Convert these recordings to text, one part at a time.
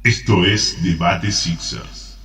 Esto es Debate Sixers.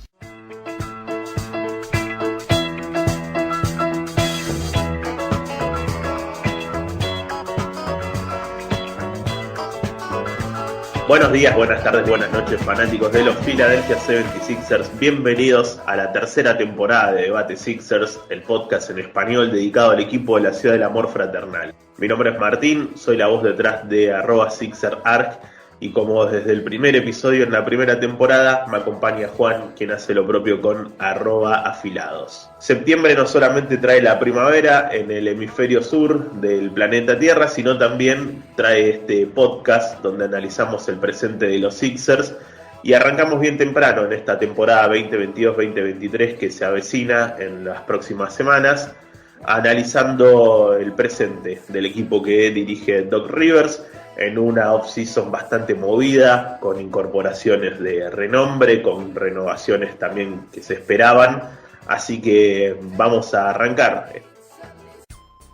Buenos días, buenas tardes, buenas noches, fanáticos de los Philadelphia 76ers. Bienvenidos a la tercera temporada de Debate Sixers, el podcast en español dedicado al equipo de la Ciudad del Amor Fraternal. Mi nombre es Martín, soy la voz detrás de @SixerArc y como desde el primer episodio en la primera temporada me acompaña Juan, quien hace lo propio con @afilados. Septiembre no solamente trae la primavera en el hemisferio sur del planeta Tierra, sino también trae este podcast donde analizamos el presente de los Sixers y arrancamos bien temprano en esta temporada 2022-2023 que se avecina en las próximas semanas, analizando el presente del equipo que dirige Doc Rivers en una off-season bastante movida, con incorporaciones de renombre, con renovaciones también que se esperaban, así que vamos a arrancar.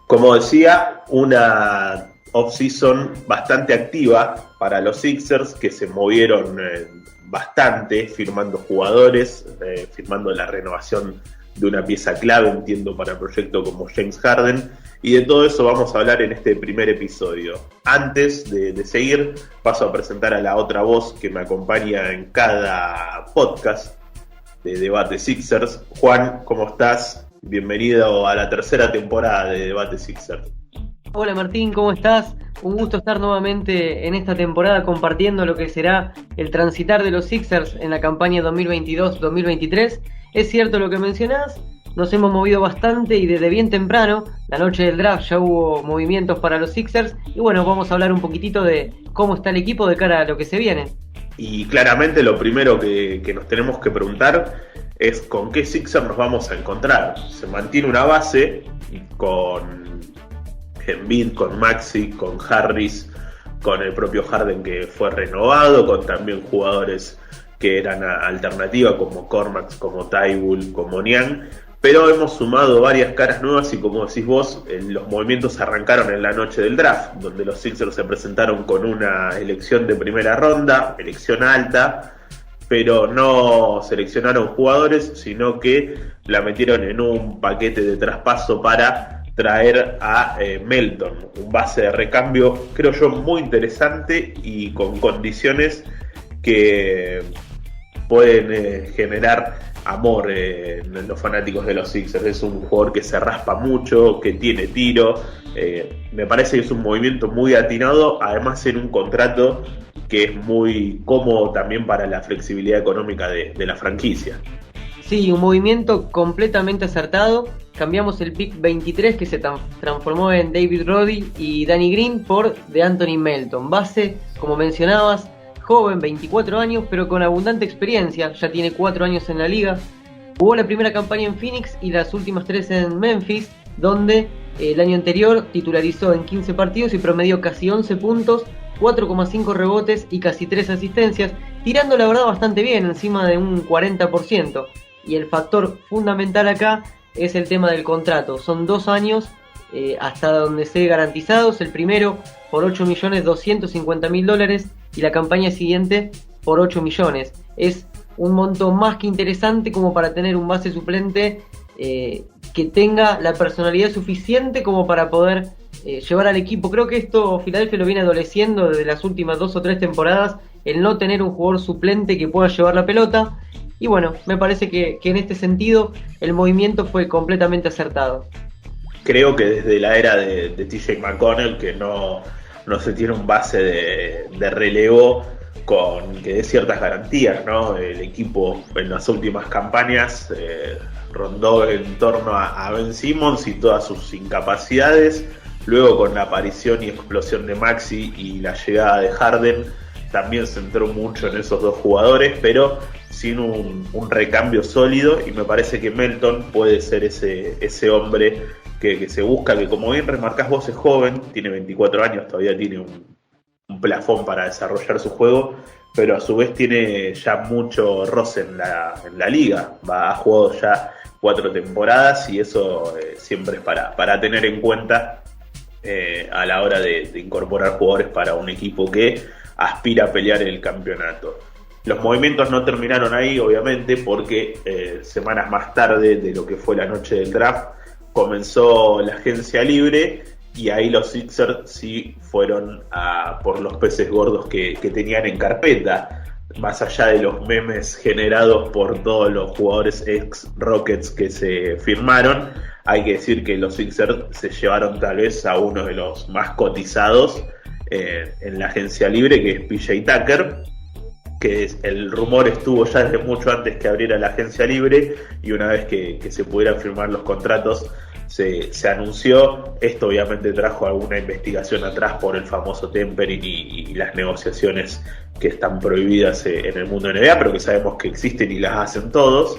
Como decía, una off-season bastante activa para los Sixers, que se movieron bastante, firmando jugadores, firmando la renovación de una pieza clave, entiendo, para el proyecto como James Harden, y de todo eso vamos a hablar en este primer episodio. Antes de seguir, paso a presentar a la otra voz que me acompaña en cada podcast de Debate Sixers. Juan, ¿cómo estás? Bienvenido a la tercera temporada de Debate Sixers. Hola Martín, ¿cómo estás? Un gusto estar nuevamente en esta temporada compartiendo lo que será el transitar de los Sixers en la campaña 2022-2023. Es cierto lo que mencionás, nos hemos movido bastante y desde bien temprano, la noche del draft, ya hubo movimientos para los Sixers y bueno, vamos a hablar un poquitito de cómo está el equipo de cara a lo que se viene. Y claramente lo primero que nos tenemos que preguntar es con qué Sixers nos vamos a encontrar. Se mantiene una base con Embiid, con Maxey, con Harris, con el propio Harden que fue renovado, con también jugadores que eran alternativa como Cormax, como Tybull, como Niang, pero hemos sumado varias caras nuevas y como decís vos, los movimientos arrancaron en la noche del draft, donde los Sixers se presentaron con una elección de primera ronda, elección alta, pero no seleccionaron jugadores, sino que la metieron en un paquete de traspaso para traer a Melton, un base de recambio, creo yo, muy interesante y con condiciones que pueden generar amor en los fanáticos de los Sixers. Es un jugador que se raspa mucho, que tiene tiro, me parece que es un movimiento muy atinado, además en un contrato que es muy cómodo también para la flexibilidad económica de la franquicia. Sí, un movimiento completamente acertado. Cambiamos el pick 23 que se transformó en David Roddy y Danny Green por DeAnthony Melton. Base, como mencionabas, joven, 24 años, pero con abundante experiencia, ya tiene 4 años en la liga. Jugó la primera campaña en Phoenix y las últimas 3 en Memphis, donde el año anterior titularizó en 15 partidos y promedió casi 11 puntos, 4,5 rebotes y casi 3 asistencias, tirando la verdad bastante bien, encima de un 40%. Y el factor fundamental acá es el tema del contrato. Son 2 años hasta donde se garantizados, el primero por $8.250.000 y la campaña siguiente por 8 millones. Es un monto más que interesante como para tener un base suplente que tenga la personalidad suficiente como para poder llevar al equipo. Creo que esto Philadelphia lo viene adoleciendo desde las últimas 2 o 3 temporadas, el no tener un jugador suplente que pueda llevar la pelota. Y bueno, me parece que en este sentido el movimiento fue completamente acertado. Creo que desde la era de TJ McConnell, que no se tiene un base de relevo con que dé ciertas garantías, ¿no? El equipo en las últimas campañas rondó en torno a Ben Simmons y todas sus incapacidades. Luego, con la aparición y explosión de Maxey y la llegada de Harden, también se centró mucho en esos dos jugadores, pero sin un recambio sólido, y me parece que Melton puede ser ese hombre que se busca, que como bien remarcás vos es joven, tiene 24 años, todavía tiene un plafón para desarrollar su juego, pero a su vez tiene ya mucho roce en la liga, ha jugado ya 4 temporadas y eso siempre es para tener en cuenta a la hora de incorporar jugadores para un equipo que aspira a pelear el campeonato. Los movimientos no terminaron ahí, obviamente, porque semanas más tarde de lo que fue la noche del draft, comenzó la agencia libre y ahí los Sixers sí fueron por los peces gordos que tenían en carpeta. Más allá de los memes generados por todos los jugadores ex-Rockets que se firmaron, hay que decir que los Sixers se llevaron tal vez a uno de los más cotizados en la agencia libre, que es PJ Tucker, que el rumor estuvo ya desde mucho antes que abriera la agencia libre, y una vez que se pudieran firmar los contratos se anunció. Esto obviamente trajo alguna investigación atrás por el famoso tempering y las negociaciones que están prohibidas en el mundo de NBA, pero que sabemos que existen y las hacen todos,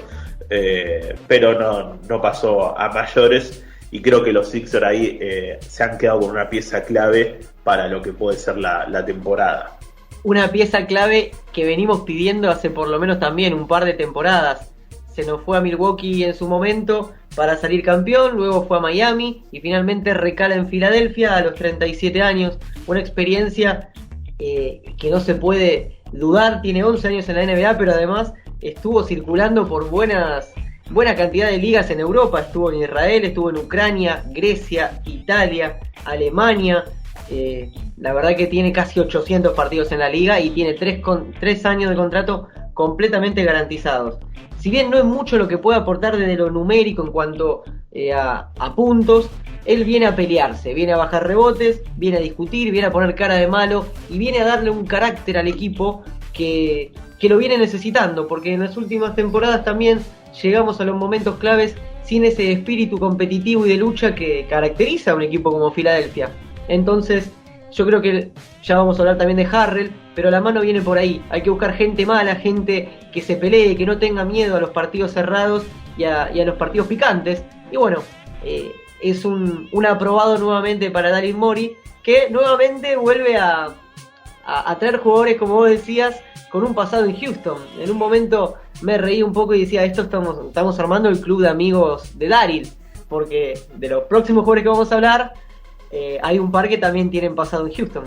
pero no pasó a mayores, y creo que los Sixers ahí se han quedado con una pieza clave para lo que puede ser la temporada. Una pieza clave que venimos pidiendo hace por lo menos también un par de temporadas. Se nos fue a Milwaukee en su momento para salir campeón, luego fue a Miami y finalmente recala en Filadelfia a los 37 años. Una experiencia que no se puede dudar. Tiene 11 años en la NBA, pero además estuvo circulando por buena cantidad de ligas en Europa. Estuvo en Israel, estuvo en Ucrania, Grecia, Italia, Alemania. La verdad que tiene casi 800 partidos en la liga y tiene 3 años de contrato completamente garantizados. Si bien no es mucho lo que puede aportar desde lo numérico en cuanto a puntos, él viene a pelearse, viene a bajar rebotes, viene a discutir, viene a poner cara de malo y viene a darle un carácter al equipo que lo viene necesitando, porque en las últimas temporadas también llegamos a los momentos claves sin ese espíritu competitivo y de lucha que caracteriza a un equipo como Filadelfia. Entonces yo creo que ya vamos a hablar también de Harrell, pero la mano viene por ahí. Hay que buscar gente mala, gente que se pelee, que no tenga miedo a los partidos cerrados y a los partidos picantes. Y bueno, es un aprobado nuevamente para Daryl Morey, que nuevamente vuelve a traer jugadores, como vos decías, con un pasado en Houston. En un momento me reí un poco y decía, estamos armando el club de amigos de Daryl, porque de los próximos jugadores que vamos a hablar, hay un par que también tienen pasado en Houston.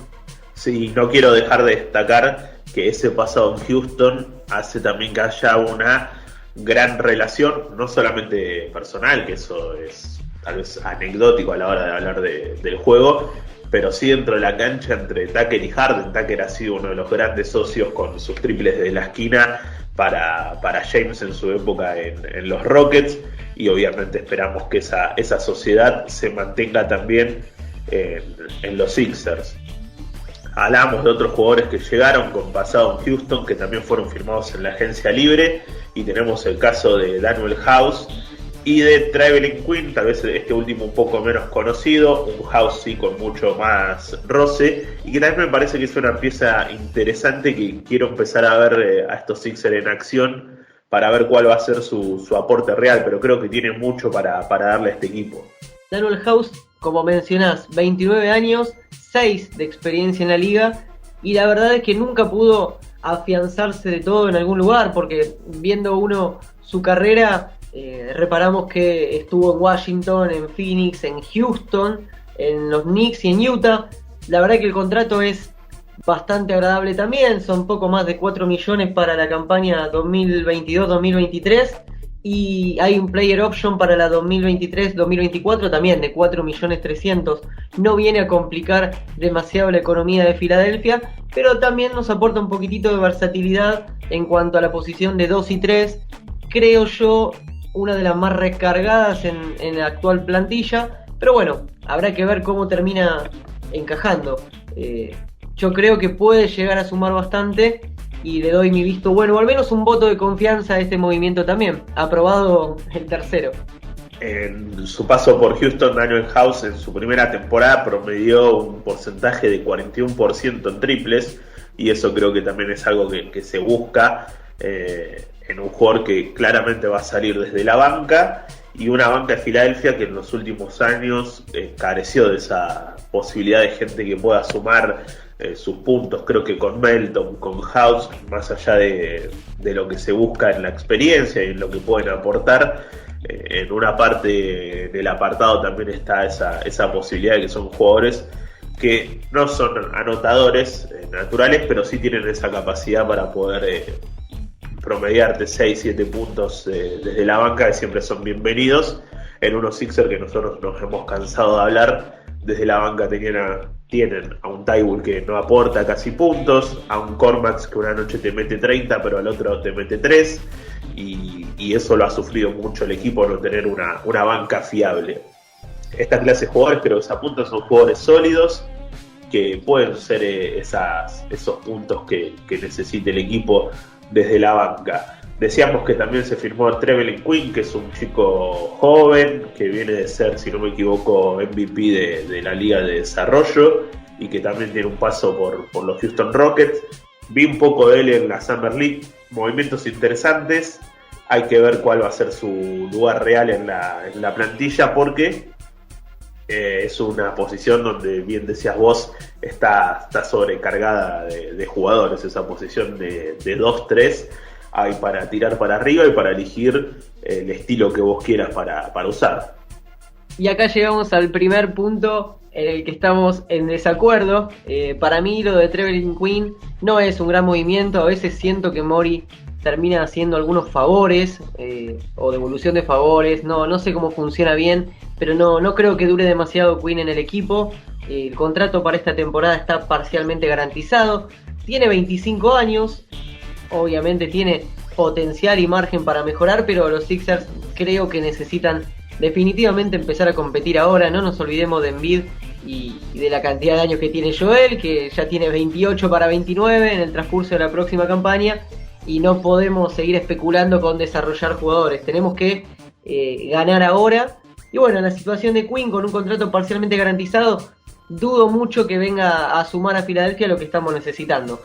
Sí, no quiero dejar de destacar que ese pasado en Houston hace también que haya una gran relación, no solamente personal, que eso es tal vez anecdótico a la hora de hablar del juego, pero sí dentro de la cancha entre Tucker y Harden. Tucker ha sido uno de los grandes socios con sus triples de la esquina para James en su época en los Rockets, y obviamente esperamos que esa sociedad se mantenga también en los Sixers. Hablamos de otros jugadores que llegaron con pasado en Houston, que también fueron firmados en la agencia libre, y tenemos el caso de Danuel House y de Trevelin Quinn, tal vez este último un poco menos conocido, un House sí con mucho más roce, y que también me parece que es una pieza interesante que quiero empezar a ver a estos Sixers en acción para ver cuál va a ser su aporte real, pero creo que tiene mucho para darle a este equipo. Danuel House, como mencionás, 29 años, 6 de experiencia en la liga, y la verdad es que nunca pudo afianzarse de todo en algún lugar, porque viendo uno su carrera, reparamos que estuvo en Washington, en Phoenix, en Houston, en los Knicks y en Utah. La verdad que el contrato es bastante agradable también, son poco más de 4 millones para la campaña 2022-2023, y hay un player option para la 2023-2024 también de 4.300.000. No viene a complicar demasiado la economía de Filadelfia, pero también nos aporta un poquitito de versatilidad en cuanto a la posición de 2 y 3. Creo yo una de las más recargadas en la actual plantilla, pero bueno, habrá que ver cómo termina encajando. Yo creo que puede llegar a sumar bastante y le doy mi visto bueno, o al menos un voto de confianza a este movimiento también. Aprobado el tercero. En su paso por Houston, Danuel House en su primera temporada promedió un porcentaje de 41% en triples, y eso creo que también es algo que se busca en un jugador que claramente va a salir desde la banca, y una banca de Filadelfia que en los últimos años careció de esa posibilidad de gente que pueda sumar sus puntos. Creo que con Melton, con House, más allá de lo que se busca en la experiencia y en lo que pueden aportar, en una parte del apartado también está esa posibilidad de que son jugadores que no son anotadores naturales, pero sí tienen esa capacidad para poder promediarte 6-7 puntos desde la banca, que siempre son bienvenidos en unos Sixers que nosotros nos hemos cansado de hablar. Desde la banca tienen a un Tywell que no aporta casi puntos, a un Cormax que una noche te mete 30 pero al otro te mete 3, y eso lo ha sufrido mucho el equipo, no tener una banca fiable. Esta clase de jugadores creo que se apuntan, son jugadores sólidos que pueden ser esos puntos que necesite el equipo desde la banca. Decíamos que también se firmó a Trevelin Quinn, que es un chico joven, que viene de ser, si no me equivoco, MVP de la Liga de Desarrollo, y que también tiene un paso por los Houston Rockets. Vi un poco de él en la Summer League, movimientos interesantes. Hay que ver cuál va a ser su lugar real en la plantilla, porque es una posición donde, bien decías vos, está sobrecargada de jugadores. Esa posición de 2-3 hay para tirar para arriba y para elegir el estilo que vos quieras para usar. Y acá llegamos al primer punto en el que estamos en desacuerdo. Para mí lo de Trevelin Quinn no es un gran movimiento. A veces siento que Morey termina haciendo algunos favores o devolución de favores. No sé cómo funciona bien, pero no creo que dure demasiado Quinn en el equipo. El contrato para esta temporada está parcialmente garantizado. Tiene 25 años. Obviamente tiene potencial y margen para mejorar, pero los Sixers creo que necesitan definitivamente empezar a competir ahora. No nos olvidemos de Embiid y de la cantidad de años que tiene Joel, que ya tiene 28 para 29 en el transcurso de la próxima campaña, y no podemos seguir especulando con desarrollar jugadores. Tenemos que ganar ahora. Y bueno, en la situación de Quinn con un contrato parcialmente garantizado, dudo mucho que venga a sumar a Filadelfia lo que estamos necesitando.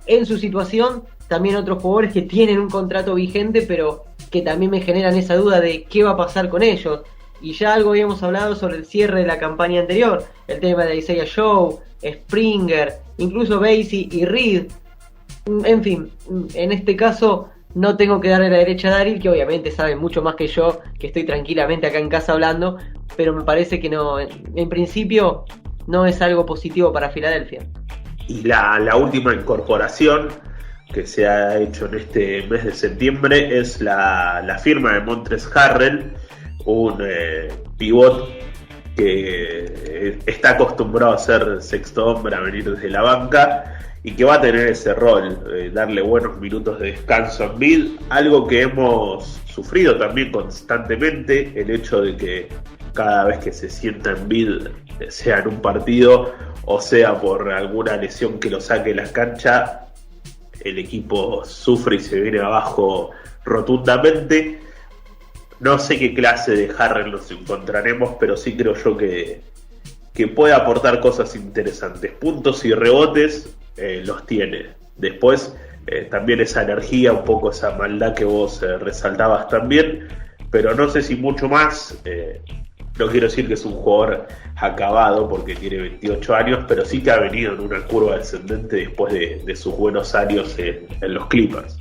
En su situación, también otros jugadores que tienen un contrato vigente, pero que también me generan esa duda de qué va a pasar con ellos. Y ya algo habíamos hablado sobre el cierre de la campaña anterior, el tema de Isaiah Joe, Springer, incluso Basie y Reed. En fin, en este caso no tengo que darle la derecha a Daryl, que obviamente sabe mucho más que yo, que estoy tranquilamente acá en casa hablando, pero me parece que no, en principio no es algo positivo para Filadelfia. Y la última incorporación que se ha hecho en este mes de septiembre es la firma de Montrezl Harrell, un pivot que está acostumbrado a ser sexto hombre, a venir desde la banca, y que va a tener ese rol, darle buenos minutos de descanso a Embiid, algo que hemos sufrido también constantemente, el hecho de que cada vez que se sienta Embiid, sea en un partido o sea por alguna lesión que lo saque de la cancha, el equipo sufre y se viene abajo rotundamente. No sé qué clase de Harrell nos encontraremos, pero sí creo yo que puede aportar cosas interesantes. Puntos y rebotes los tiene. Después también esa energía, un poco esa maldad que vos resaltabas también, pero no sé si mucho más. No quiero decir que es un jugador acabado porque tiene 28 años, pero sí que ha venido en una curva descendente después de sus buenos años en los Clippers.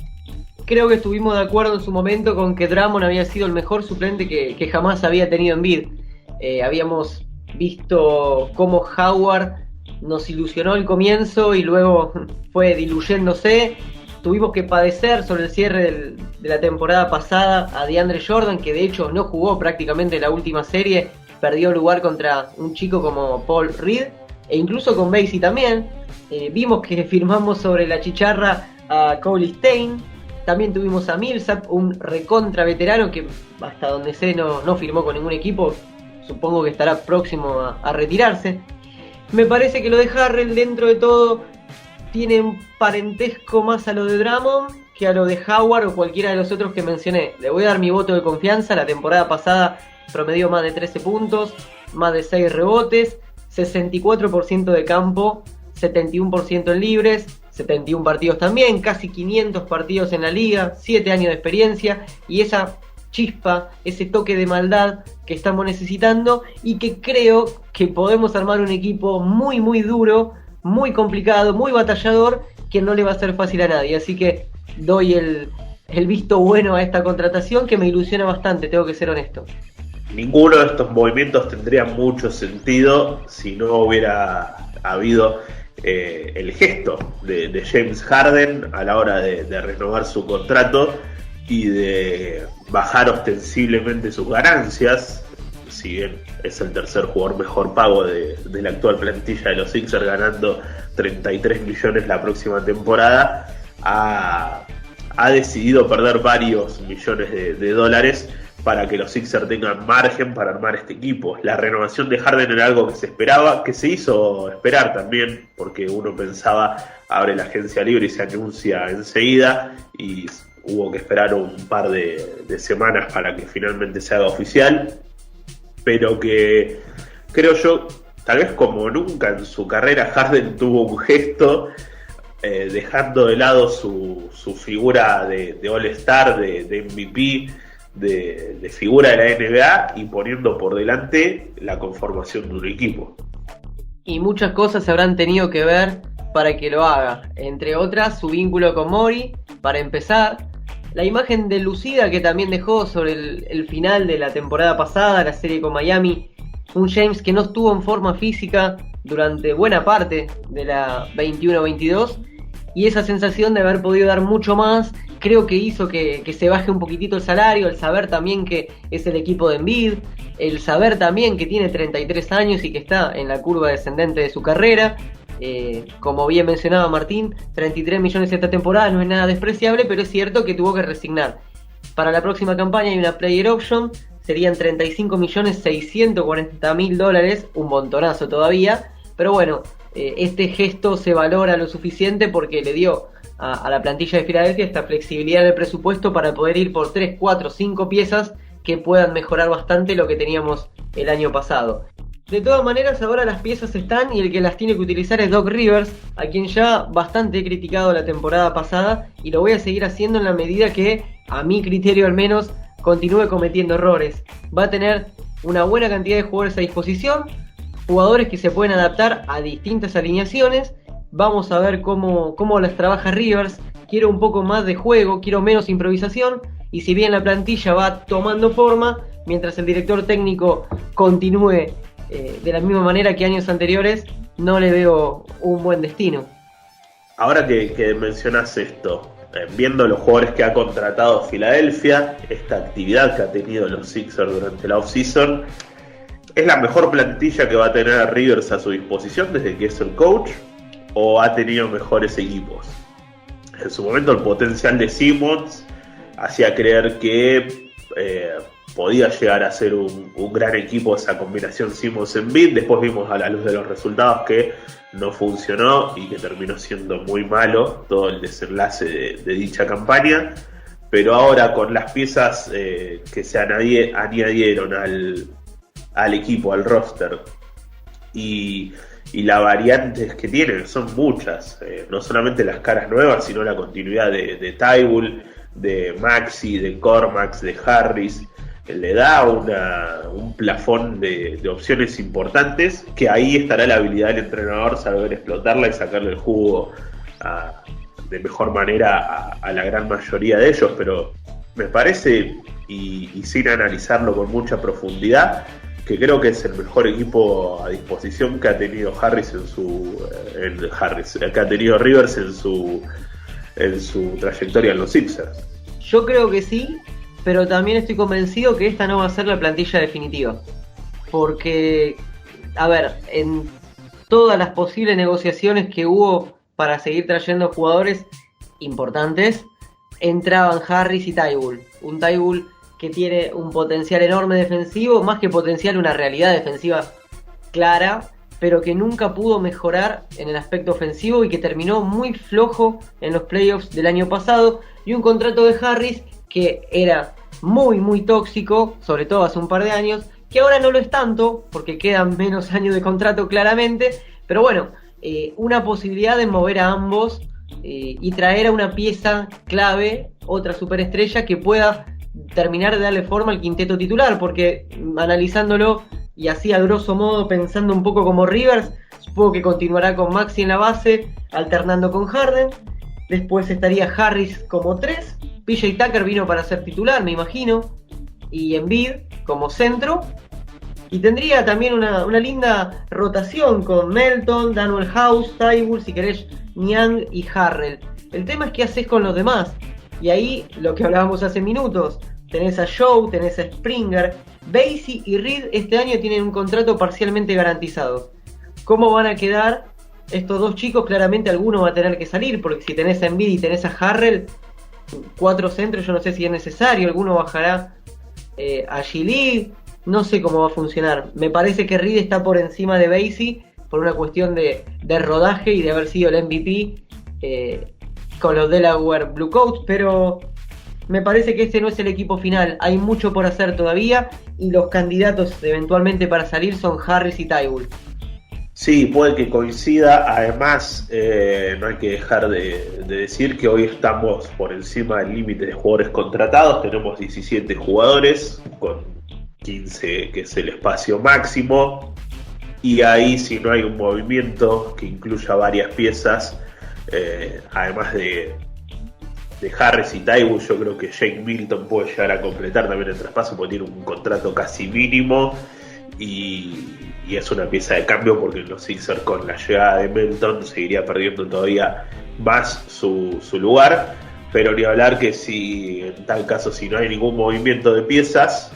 Creo que estuvimos de acuerdo en su momento con que Drummond había sido el mejor suplente que jamás había tenido Embiid. Habíamos visto cómo Howard nos ilusionó al comienzo y luego fue diluyéndose. Tuvimos que padecer sobre el cierre de la temporada pasada a DeAndre Jordan, que de hecho no jugó prácticamente la última serie, perdió lugar contra un chico como Paul Reed, e incluso con Basie también. Vimos que firmamos sobre la chicharra a Cole Stein. También tuvimos a Millsap, un recontra veterano que hasta donde sé no firmó con ningún equipo. Supongo que estará próximo a retirarse. Me parece que lo de Harrell, dentro de todo, tiene un parentesco más a lo de Drummond que a lo de Howard o cualquiera de los otros que mencioné. Le voy a dar mi voto de confianza. La temporada pasada promedió más de 13 puntos, más de 6 rebotes, 64% de campo, 71% en libres, 71 partidos también, casi 500 partidos en la liga, 7 años de experiencia, y esa chispa, ese toque de maldad que estamos necesitando, y que creo que podemos armar un equipo muy muy duro, muy complicado, muy batallador, que no le va a ser fácil a nadie. Así que doy el visto bueno a esta contratación, que me ilusiona bastante, tengo que ser honesto. Ninguno de estos movimientos tendría mucho sentido si no hubiera habido el gesto de James Harden a la hora de renovar su contrato y de bajar ostensiblemente sus ganancias, si bien es el tercer jugador mejor pago de la actual plantilla de los Sixers, ganando 33 millones la próxima temporada, ha decidido perder varios millones de dólares para que los Sixers tengan margen para armar este equipo. La renovación de Harden era algo que se esperaba, que se hizo esperar también, porque uno pensaba, abre la agencia libre y se anuncia enseguida, y hubo que esperar un par de semanas para que finalmente se haga oficial, pero que creo yo, tal vez como nunca en su carrera, Harden tuvo un gesto dejando de lado su figura de All-Star, de MVP, de figura de la NBA, y poniendo por delante la conformación de un equipo. Y muchas cosas se habrán tenido que ver para que lo haga, entre otras su vínculo con Morey, para empezar, la imagen delucida que también dejó sobre el final de la temporada pasada, la serie con Miami, un James que no estuvo en forma física durante buena parte de la 21-22, y esa sensación de haber podido dar mucho más creo que hizo que se baje un poquitito el salario, el saber también que es el equipo de Embiid, el saber también que tiene 33 años y que está en la curva descendente de su carrera. Como bien mencionaba Martín, 33 millones esta temporada no es nada despreciable, pero es cierto que tuvo que resignar. Para la próxima campaña hay una player option, serían 35.640.000 dólares, un montonazo todavía, pero bueno, este gesto se valora lo suficiente porque le dio a la plantilla de Filadelfia esta flexibilidad en el presupuesto para poder ir por 3, 4, 5 piezas que puedan mejorar bastante lo que teníamos el año pasado. De todas maneras, ahora las piezas están y el que las tiene que utilizar es Doc Rivers, a quien ya bastante he criticado la temporada pasada, y lo voy a seguir haciendo en la medida que, a mi criterio al menos, continúe cometiendo errores. Va a tener una buena cantidad de jugadores a disposición, jugadores que se pueden adaptar a distintas alineaciones. Vamos a ver cómo las trabaja Rivers. Quiero un poco más de juego, quiero menos improvisación, y si bien la plantilla va tomando forma, mientras el director técnico continúe de la misma manera que años anteriores, no le veo un buen destino. Ahora que mencionas esto, viendo los jugadores que ha contratado Filadelfia, esta actividad que ha tenido los Sixers durante la offseason, ¿es la mejor plantilla que va a tener Rivers a su disposición desde que es el coach, o ha tenido mejores equipos? En su momento el potencial de Simmons hacía creer que podía llegar a ser un gran equipo esa combinación Simmons-Embiid. Después vimos a la luz de los resultados que no funcionó y que terminó siendo muy malo todo el desenlace de dicha campaña. Pero ahora, con las piezas que se añadieron al equipo, al roster, y las variantes que tienen, son muchas, no solamente las caras nuevas, sino la continuidad de Thybulle, de Maxey, de Cormax, de Harris, le da un plafón de opciones importantes, que ahí estará la habilidad del entrenador saber explotarla y sacarle el jugo de mejor manera a la gran mayoría de ellos. Pero me parece, y sin analizarlo con mucha profundidad, que creo que es el mejor equipo a disposición que ha tenido que ha tenido Rivers en su trayectoria en los Sixers. Yo creo que sí, pero también estoy convencido que esta no va a ser la plantilla definitiva. Porque, a ver, en todas las posibles negociaciones que hubo para seguir trayendo jugadores importantes, entraban Harris y Thybulle. Un Thybulle que tiene un potencial enorme defensivo, más que potencial, una realidad defensiva clara, pero que nunca pudo mejorar en el aspecto ofensivo y que terminó muy flojo en los playoffs del año pasado. Y un contrato de Harris que era muy muy tóxico, sobre todo hace un par de años, que ahora no lo es tanto, porque quedan menos años de contrato claramente, pero bueno, una posibilidad de mover a ambos y traer a una pieza clave, otra superestrella que pueda terminar de darle forma al quinteto titular, porque analizándolo y así a grosso modo, pensando un poco como Rivers, supongo que continuará con Maxey en la base, alternando con Harden. Después estaría Harris como 3, PJ Tucker vino para ser titular, me imagino, y Embiid como centro. Y tendría también una linda rotación con Melton, Daniel House, Tybul, si querés, Niang y Harrell. El tema es qué haces con los demás. Y ahí, lo que hablábamos hace minutos, tenés a Shaw, tenés a Springer. Basie y Reed este año tienen un contrato parcialmente garantizado. ¿Cómo van a quedar estos dos chicos? Claramente alguno va a tener que salir, porque si tenés a Embiid y tenés a Harrell, 4 centros, yo no sé si es necesario, alguno bajará a G-League, no sé cómo va a funcionar. Me parece que Reed está por encima de Basie por una cuestión de rodaje y de haber sido el MVP con los Delaware Blue Coats, pero me parece que este no es el equipo final. Hay mucho por hacer todavía y los candidatos eventualmente para salir son Harris y Tybul. Sí, puede que coincida. Además, no hay que dejar de decir que hoy estamos por encima del límite de jugadores contratados. Tenemos 17 jugadores con 15 que es el espacio máximo. Y ahí, si no hay un movimiento que incluya varias piezas, además de Harris y Tybul, yo creo que Shake Milton puede llegar a completar también el traspaso porque tiene un contrato casi mínimo y es una pieza de cambio porque los Sixers con la llegada de Melton seguiría perdiendo todavía más su lugar, pero ni hablar que si en tal caso si no hay ningún movimiento de piezas,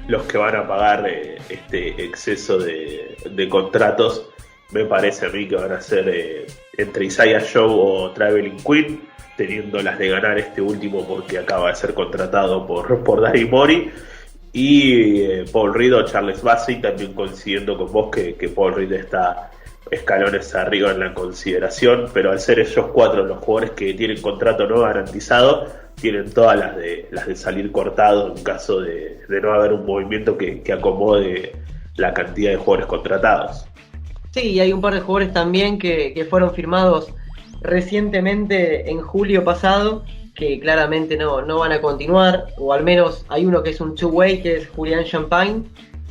los que van a pagar este exceso de contratos me parece a mí que van a ser entre Isaiah Joe o Traveling Quinn, teniendo las de ganar este último porque acaba de ser contratado por Daryl Morey, y Paul Reed o Charles Bassey, también coincidiendo con vos que Paul Reed está escalones arriba en la consideración, pero al ser ellos 4 los jugadores que tienen contrato no garantizado, tienen todas las de salir cortados en caso de no haber un movimiento que acomode la cantidad de jugadores contratados. Sí, y hay un par de jugadores también que fueron firmados recientemente en julio pasado, que claramente no van a continuar, o al menos hay uno que es un two-way, que es Julian Champagne,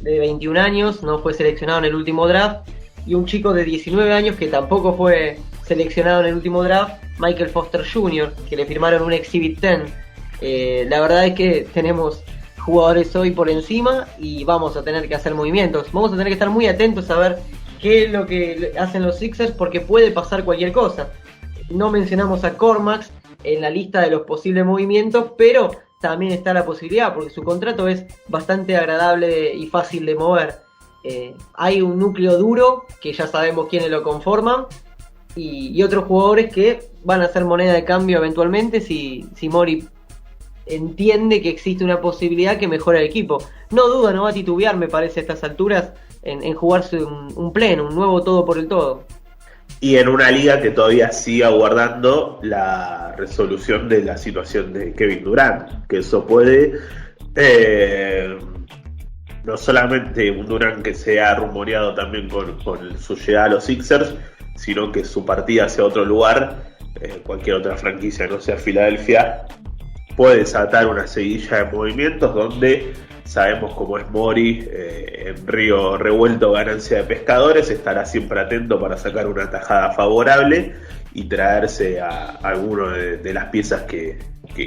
de 21 años, no fue seleccionado en el último draft, y un chico de 19 años que tampoco fue seleccionado en el último draft, Michael Foster Jr., que le firmaron un Exhibit 10. La verdad es que tenemos jugadores hoy por encima y vamos a tener que hacer movimientos, vamos a tener que estar muy atentos a ver qué es lo que hacen los Sixers porque puede pasar cualquier cosa. No mencionamos a Cormax en la lista de los posibles movimientos, pero también está la posibilidad porque su contrato es bastante agradable y fácil de mover. Hay un núcleo duro que ya sabemos quiénes lo conforman y otros jugadores que van a ser moneda de cambio eventualmente si Morey entiende que existe una posibilidad que mejore el equipo. No duda, no va a titubear, me parece, a estas alturas en jugarse un pleno, un nuevo todo por el todo. Y en una liga que todavía sigue aguardando la resolución de la situación de Kevin Durant, que eso puede no solamente un Durant que se ha rumoreado también con su llegada a los Sixers, sino que su partida hacia otro lugar, cualquier otra franquicia no sea Filadelfia, puede desatar una seguilla de movimientos donde sabemos cómo es Morey, en río revuelto ganancia de pescadores, estará siempre atento para sacar una tajada favorable y traerse a alguno de las piezas que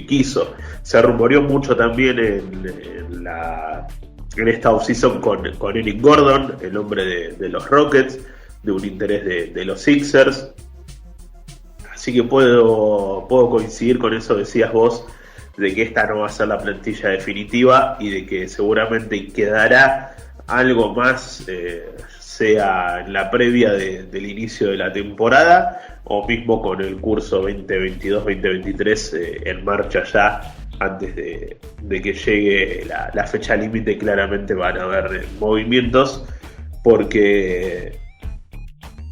quiso. Se rumoreó mucho también en esta offseason con Eric Gordon, el hombre de los Rockets, de un interés de los Sixers. Así que puedo coincidir con eso, decías vos, de que esta no va a ser la plantilla definitiva y de que seguramente quedará algo más, sea en la previa del inicio de la temporada o mismo con el curso 2022-2023 en marcha ya antes de que llegue la fecha límite. Claramente van a haber movimientos porque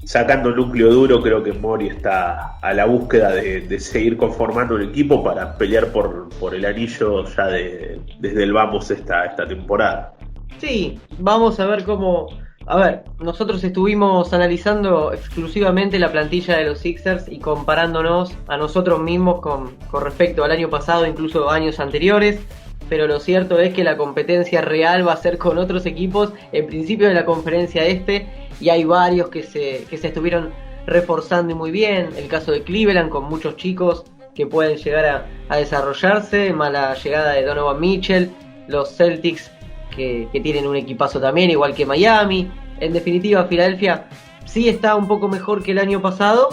sacando el núcleo duro, creo que Morey está a la búsqueda de seguir conformando un equipo para pelear por el anillo ya desde el vamos esta temporada. Sí, vamos a ver cómo... A ver, nosotros estuvimos analizando exclusivamente la plantilla de los Sixers y comparándonos a nosotros mismos con respecto al año pasado, incluso años anteriores, pero lo cierto es que la competencia real va a ser con otros equipos, en principio de la conferencia este, y hay varios que se estuvieron reforzando muy bien. El caso de Cleveland con muchos chicos que pueden llegar a desarrollarse, más la llegada de Donovan Mitchell, los Celtics que tienen un equipazo también, igual que Miami. En definitiva, Filadelfia sí está un poco mejor que el año pasado,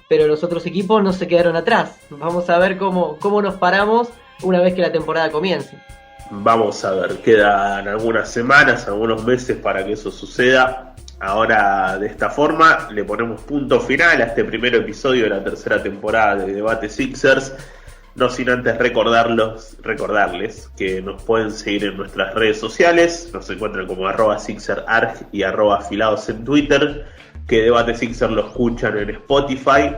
pero los otros equipos no se quedaron atrás. Vamos a ver cómo nos paramos una vez que la temporada comience. Vamos a ver, quedan algunas semanas, algunos meses para que eso suceda. Ahora, de esta forma, le ponemos punto final a este primer episodio de la tercera temporada de Debate Sixers. No sin antes recordarles que nos pueden seguir en nuestras redes sociales. Nos encuentran como @SixerArg y @Filados en Twitter. Que Debate Sixers lo escuchan en Spotify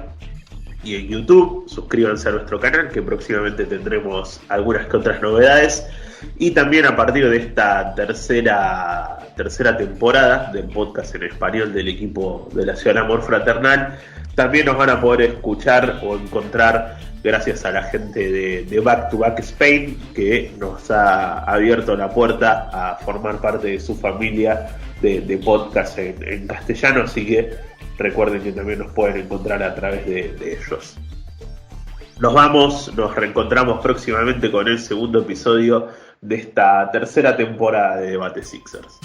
y en YouTube. Suscríbanse a nuestro canal, que próximamente tendremos algunas que otras novedades. Y también a partir de esta tercera temporada del podcast en español del equipo de la Ciudad del Amor Fraternal, también nos van a poder escuchar o encontrar gracias a la gente de Back to Back Spain, que nos ha abierto la puerta a formar parte de su familia de podcast en castellano. Así que recuerden que también nos pueden encontrar a través de ellos. Nos reencontramos próximamente con el segundo episodio de esta tercera temporada de Debate Sixers.